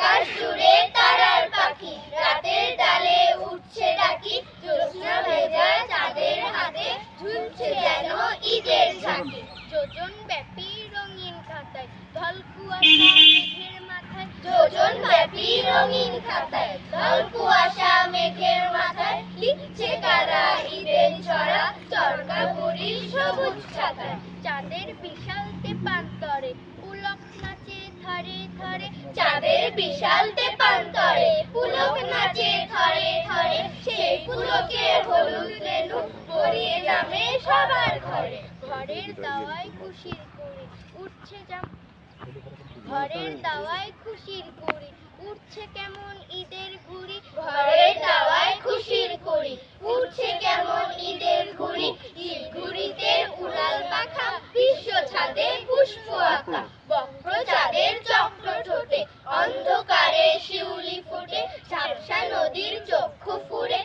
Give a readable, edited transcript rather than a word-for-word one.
আকাশ জুড়ে তারার পাখি, রাতের ডালে উঠছে ডাকি, জ্যোৎস্না ভেজা চাঁদের হাতে ঝুলছে যেন ঈদের ঝাঁকি। যোজন ব্যাপী রঙিন খাতায় ঢল কুয়াশা মেঘের মাথায়, যোজন ব্যাপী রঙিন খাতায় ঢল কুয়াশা মেঘের মাথায়, লিখছে কারা ঈদের ছড়া চরকাপুরীর সবুজ ছাতায়। চাঁদের বিশাল তেপান্তরে পুলক নাচে ধরে ধরে, চাঁদের বিশাল তেপান্তরে পুলক নাচে থরে থরে, সেই পুলকের হলুদ রেণু গড়িয়ে যাবে সবার ঘরে। ঘরের দাওয়ায় খুশির কুড়ি উঠছে ঘরের দাওয়ায় খুশির কুড়ি উঠছে কেমন ঈদের ঘুড়ি, ঘরের দাওয়ায় খুশির কুড়ি উঠছে কেমন ঈদের ঘুড়ি, ঈদ ঘুড়িতে উড়াল পাখা বিশ্ব ছাদে পুষ্প আঁকা, বক্র চাঁদের চক্র ঠোঁটে অন্ধকারে শিউলি ফোটে, ঝাপসা নদীর চক্ষু ফুরে